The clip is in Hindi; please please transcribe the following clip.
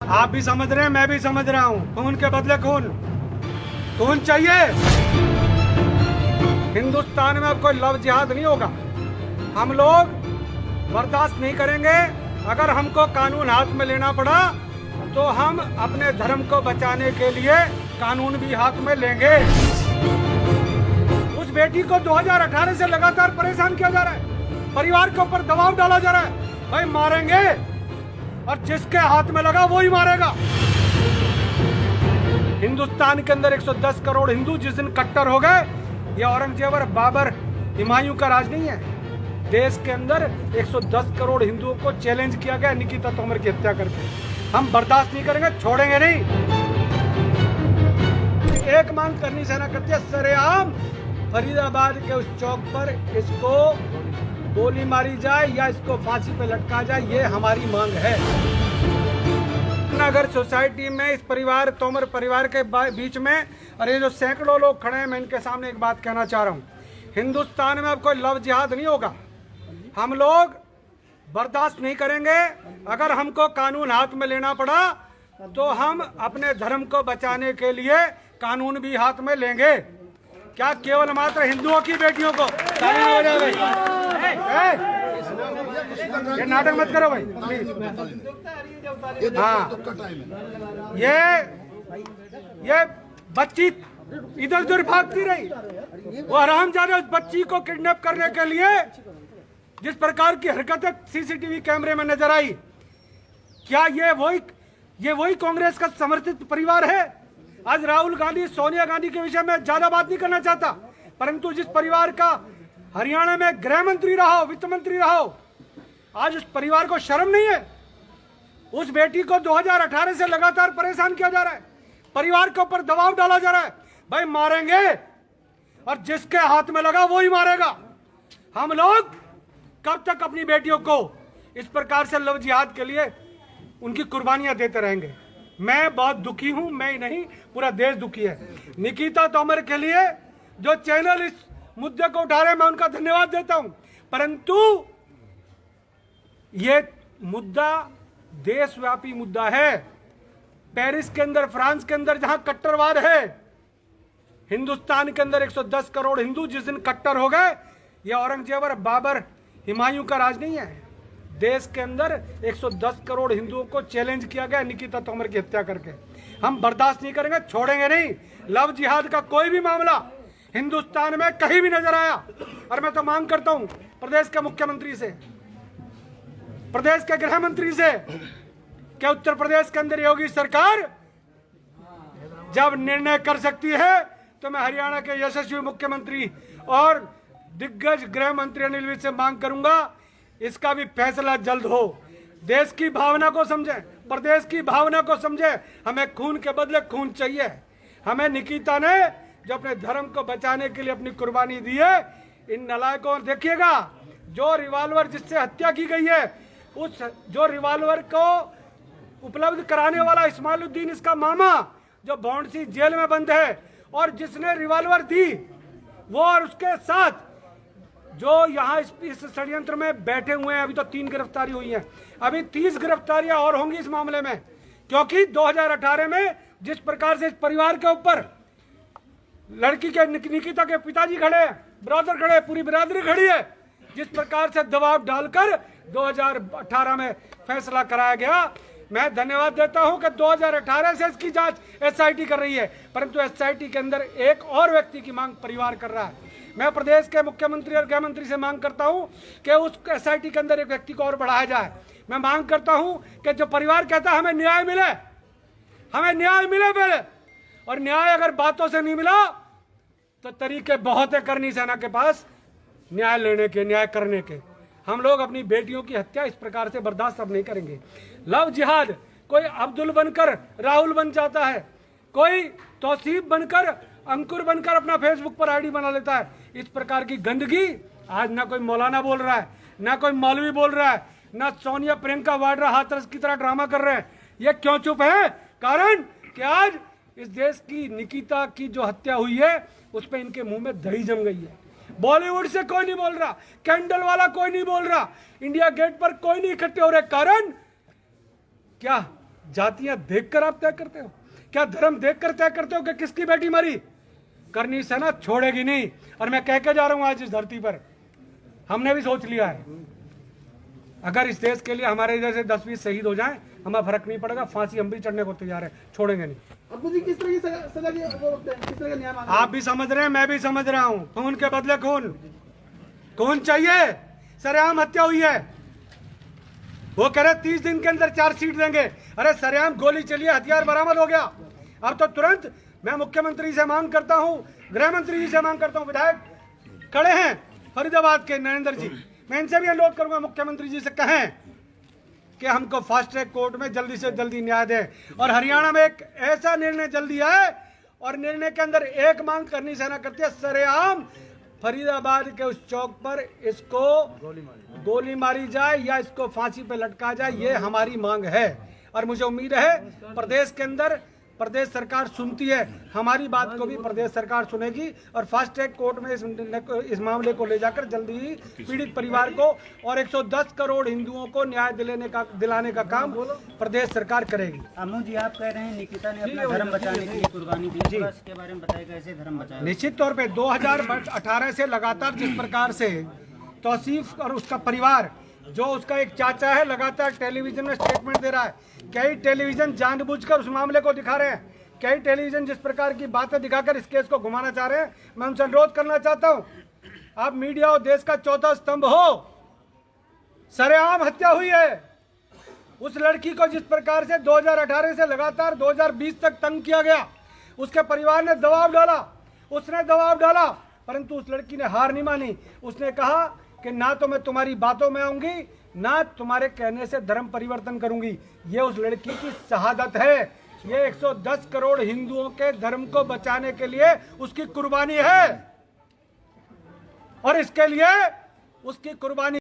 आप भी समझ रहे हैं, मैं भी समझ रहा हूँ। खून के बदले खून, खून चाहिए। हिंदुस्तान में अब कोई लव जिहाद नहीं होगा। हम लोग बर्दाश्त नहीं करेंगे। अगर हमको कानून हाथ में लेना पड़ा तो हम अपने धर्म को बचाने के लिए कानून भी हाथ में लेंगे। उस बेटी को 2018 से लगातार परेशान किया जा रहा है, परिवार के ऊपर दबाव डाला जा रहा है। भाई मारेंगे और जिसके हाथ में लगा वो ही मारेगा। हिंदुस्तान के अंदर 110 करोड़ हिंदू जिस दिन कट्टर हो गए, ये औरंगजेब और बाबर हुमायूं का राज नहीं है। देश के अंदर 110 करोड़ हिंदुओं को चैलेंज किया गया निकिता तोमर की हत्या करके। हम बर्दाश्त नहीं करेंगे, छोड़ेंगे नहीं। एक मांग करनी सेना करती है, सरेआम फरीदाबाद के उस चौक पर इसको गोली मारी जाए या इसको फांसी पे लटका जाए, ये हमारी मांग है। नगर सोसाइटी में इस परिवार, तोमर परिवार के बीच में, और ये जो सैकड़ों लोग खड़े हैं, मैं इनके सामने एक बात कहना चाह रहा हूँ। हिंदुस्तान में अब कोई लव जिहाद नहीं होगा। हम लोग बर्दाश्त नहीं करेंगे। अगर हमको कानून हाथ में लेना पड़ा तो हम अपने धर्म को बचाने के लिए कानून भी हाथ में लेंगे। क्या केवल मात्र हिंदुओं की बेटियों को ताली हो जाए भाई? ये नाटक मत करो भाई प्लीज। हाँ, ये बच्ची इधर उधर भागती रही, वो हरामजादे उस बच्ची को किडनैप करने के लिए जिस प्रकार की हरकतें सीसीटीवी कैमरे में नजर आई, क्या ये वही कांग्रेस का समर्थित परिवार है? आज राहुल गांधी, सोनिया गांधी के विषय में ज्यादा बात नहीं करना चाहता, परंतु जिस परिवार का हरियाणा में गृह मंत्री रहा हो, वित्त मंत्री रहा हो, आज उस परिवार को शर्म नहीं है? उस बेटी को 2018 से लगातार परेशान किया जा रहा है, परिवार के ऊपर दबाव डाला जा रहा है। भाई मारेंगे और जिसके हाथ में लगा वो ही मारेगा। हम लोग कब तक अपनी बेटियों को इस प्रकार से लव जिहाद के लिए उनकी कुर्बानियां देते रहेंगे? मैं बहुत दुखी हूं, मैं ही नहीं, पूरा देश दुखी है। निकिता तोमर के लिए जो चैनल इस मुद्दे को उठा रहे हैं, मैं उनका धन्यवाद देता हूं, परंतु ये मुद्दा देशव्यापी मुद्दा है। पेरिस के अंदर, फ्रांस के अंदर जहां कट्टरवाद है, हिंदुस्तान के अंदर 110 करोड़ हिंदू जिस दिन कट्टर हो गए, ये औरंगजेब और बाबर हुमायूं का राज नहीं है। देश के अंदर 110 करोड़ हिंदुओं को चैलेंज किया गया निकिता तोमर की हत्या करके। हम बर्दाश्त नहीं करेंगे, छोड़ेंगे नहीं। लव जिहाद का कोई भी मामला हिंदुस्तान में कहीं भी नजर आया, और मैं तो मांग करता हूं प्रदेश के मुख्यमंत्री से, प्रदेश के गृह मंत्री से, कि उत्तर प्रदेश के अंदर योगी सरकार जब निर्णय कर सकती है तो मैं हरियाणा के यशस्वी मुख्यमंत्री और दिग्गज गृह मंत्री अनिल विज से मांग करूंगा, इसका भी फैसला जल्द हो। देश की भावना को समझे, प्रदेश की भावना को समझे। हमें खून के बदले खून चाहिए। हमें निकिता ने जो अपने धर्म को बचाने के लिए अपनी कुर्बानी दी है, इन नालायकों, देखिएगा जो रिवॉल्वर जिससे हत्या की गई है, उस जो रिवॉल्वर को उपलब्ध कराने वाला इस्माइलुद्दीन, इसका मामा, जो भौंडसी जेल में बंद है, और जिसने रिवॉल्वर दी वो, और उसके साथ जो यहाँ इस षड्यंत्र में बैठे हुए हैं। अभी तो 3 गिरफ्तारी हुई हैं, अभी 30 गिरफ्तारियां और होंगी इस मामले में, क्योंकि 2018 में जिस प्रकार से इस परिवार के ऊपर लड़की के, निकिता के पिताजी खड़े, ब्रदर खड़े, पूरी बिरादरी खड़ी है, जिस प्रकार से दबाव डालकर 2018 में फैसला कराया गया। मैं धन्यवाद देता हूं कि 2018 से इसकी जांच एसआईटी कर रही है, परंतु एसआईटी के अंदर एक और व्यक्ति की मांग परिवार कर रहा है। मैं प्रदेश के मुख्यमंत्री और गृह मंत्री से मांग करता हूं कि उस एसआईटी के अंदर एक व्यक्ति को और बढ़ाया जाए। मैं मांग करता हूं कि जो परिवार कहता है हमें न्याय मिले, हमें न्याय मिले पहले, और न्याय अगर बातों से नहीं मिला तो तरीके बहुत है करनी सेना के पास न्याय लेने के, न्याय करने के। हम लोग अपनी बेटियों की हत्या इस प्रकार से बर्दाश्त अब नहीं करेंगे। लव जिहाद, कोई अब्दुल बनकर राहुल बन जाता है, कोई तौसीफ बनकर, अंकुर बनकर अपना फेसबुक पर आईडी बना लेता है। इस प्रकार की गंदगी आज ना कोई मौलाना बोल रहा है, ना कोई मौलवी बोल रहा है, ना सोनिया प्रियंका वाड्रा हाथरस की तरह ड्रामा कर रहे हैं। ये क्यों चुप है? कारण कि आज इस देश की निकिता की जो हत्या हुई है, उस पर इनके मुंह में दही जम गई है। बॉलीवुड से कोई नहीं बोल रहा, कैंडल वाला कोई नहीं बोल रहा, इंडिया गेट पर कोई नहीं इकट्ठे हो रहे। कारण क्या? जातियां देखकर आप तय करते हो? क्या धर्म देखकर तय करते हो कि किसकी बेटी मरी? करनी सेना छोड़ेगी नहीं। और मैं कह के जा रहा हूं आज इस धरती पर, हमने भी सोच लिया है, अगर इस देश के लिए हमारे इधर से 10-20 शहीद हो जाएं, हमें फर्क नहीं पड़ेगा, फांसी हम भी चढ़ने को तैयार है, छोड़ेंगे नहीं। अब्बू जी किस तरह की सजा की किस तरह का न्याय मांग रहे हैं? आप भी समझ रहे हैं, मैं भी समझ रहा हूं। खून के बदले खून, खून चाहिए। सरेआम हत्या हुई है, वो कह रहे 30 दिन के अंदर चार्जशीट देंगे। अरे सरेआम गोली चली है, हथियार बरामद हो गया। अब तो तुरंत मैं मुख्यमंत्री से मांग करता हूं, गृह मंत्री जी से मांग करता हूं, विधायक खड़े हैं फरीदाबाद के नरेंद्र जी, मैं इनसे भी अनुरोध करूंगा मुख्यमंत्री जी से कहें कि हमको फास्ट ट्रैक कोर्ट में जल्दी से जल्दी न्याय दें। और हरियाणा में एक ऐसा निर्णय जल्दी है, और निर्णय के अंदर एक मांग करनी सेना करती है, सरेआम फरीदाबाद के उस चौक पर इसको गोली मारी जाए या इसको फांसी पे लटका जाए, ये हमारी मांग है। और मुझे उम्मीद है प्रदेश के अंदर प्रदेश सरकार सुनती है, हमारी बात को भी प्रदेश सरकार सुनेगी और फास्ट ट्रैक कोर्ट में इस मामले को ले जाकर जल्दी ही पीड़ित परिवार को और 110 करोड़ हिंदुओं को न्याय दिलाने का काम प्रदेश सरकार करेगी। अम्मू जी, आप कह रहे हैं निकिता ने अपना धर्म बचाने के लिए कुर्बानी दी, थोड़ा इसके बारे में बताइए कैसे धर्म बचाया? निश्चित तौर पे 2018 से लगातार जिस प्रकार से तौसीफ और उसका परिवार, जो उसका एक चाचा है, लगातार टेलीविजन में स्टेटमेंट दे रहा है, कई टेलीविजन जानबूझकर उस मामले को दिखा रहे हैं, कई टेलीविजन जिस प्रकार की बातें दिखाकर इस केस को घुमाना चाह रहे हैं। मैं उनसे अनुरोध करना चाहता हूं, आप मीडिया और देश का चौथा स्तंभ हो, सरेआम हत्या हुई है उस लड़की को, जिस प्रकार से 2018 से लगातार 2020 तक तंग किया गया, उसके परिवार ने दबाव डाला, उसने दबाव डाला, परंतु उस लड़की ने हार नहीं मानी। उसने कहा कि ना तो मैं तुम्हारी बातों में आऊंगी, ना तुम्हारे कहने से धर्म परिवर्तन करूंगी। ये उस लड़की की शहादत है, ये 110 करोड़ हिंदुओं के धर्म को बचाने के लिए उसकी कुर्बानी है, और इसके लिए उसकी कुर्बानी